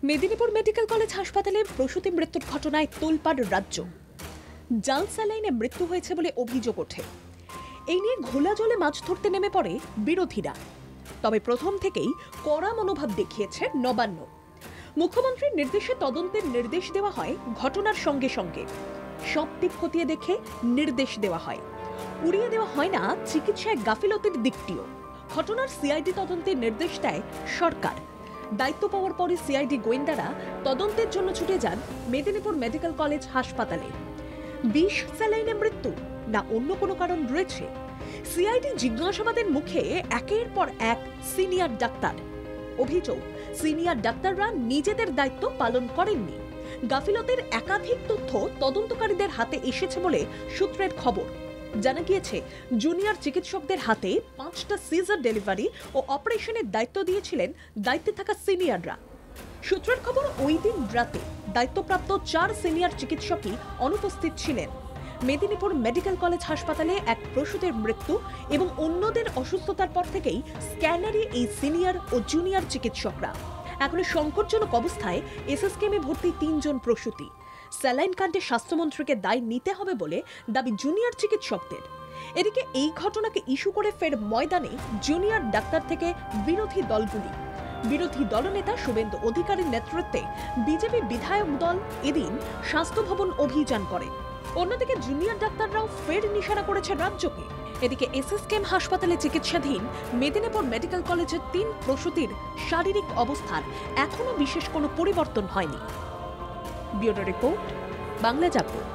Medinipur medical college হাসপাতালে প্রসূতি মৃত্যুর ঘটনায় তোলপাড় রাজ্য। জাল স্যালাইনে মৃত্যু হয়েছে বলে অভিযোগ ওঠে। এই নিয়ে ঘোলা জলে মাছ ধরতে নেমে পড়ে বিরোধীরা। তবে প্রথম থেকেই কড়া মনোভাব দেখিয়েছে নবান্ন। মুখ্যমন্ত্রীর নির্দেশে তদন্তের নির্দেশ দেওয়া হয়। ঘটনার সঙ্গে সঙ্গে সব দিক খতিয়ে দেখে নির্দেশ দেওয়া হয়। উড়িয়ে দেওয়া হয় না চিকিৎসায় গাফিলতির দিকটিও। ঘটনার সিআইডি তদন্তের নির্দেশ দেয় সরকার। দায়িত্ব পাওয়ার পরে সিআইডি গোয়েন্দারা তদন্তের জন্য ছুটে যান মেদিনীপুর মেডিকেল কলেজ হাসপাতালে। বিষ স্যালাইনে মৃত্যু না অন্য কোনো কারণ রয়েছে? সিআইডি জিজ্ঞাসাবাদের মুখে একের পর এক সিনিয়র ডাক্তার। অভিযোগ, সিনিয়র ডাক্তাররা নিজেদের দায়িত্ব পালন করেননি। গাফিলতির একাধিক তথ্য তদন্তকারীদের হাতে এসেছে বলে সূত্রের খবর। জানা গিয়েছে, জুনিয়র চিকিৎসকদের হাতে 5টা সিজার ডেলিভারি ও অপারেশনের দায়িত্ব দিয়েছিলেন দায়িত্বে থাকা সিনিয়ররা। সূত্রের খবর, ওই দিন রাতে দায়িত্বপ্রাপ্ত 4 সিনিয়র চিকিৎসকই অনুপস্থিত ছিলেন। মেদিনীপুর মেডিকেল কলেজ হাসপাতালে এক প্রসূতির মৃত্যু এবং অন্যদের অসুস্থতার পর থেকেই স্ক্যানারে এই সিনিয়র ও জুনিয়র চিকিৎসকরা। এখন সংকটজনক অবস্থায় এসএসকেএমে ভর্তি 3 জন প্রসূতি। স্যালাইন কাণ্ডে স্বাস্থ্যমন্ত্রীকে দায় নিতে হবে বলে দাবি জুনিয়র চিকিৎসকদের। এদিকে এই ঘটনাকে ইস্যু করে ফের ময়দানে জুনিয়র ডাক্তার থেকে বিরোধী দলগুলি। বিরোধী দলনেতা শুভেন্দু অধিকারীর নেতৃত্বে বিজেপি বিধায়ক দল এদিন স্বাস্থ্য ভবন অভিযান করে। অন্যদিকে জুনিয়র ডাক্তাররাও ফের নিশানা করেছে রাজ্যকে। এদিকে এসএসকেএম হাসপাতালে চিকিৎসাধীন মেদিনীপুর মেডিকেল কলেজের 3 প্রসূতির শারীরিক অবস্থার এখনো বিশেষ কোনো পরিবর্তন হয়নি। ব্যুরো রিপোর্ট, বাংলা জাগরণ।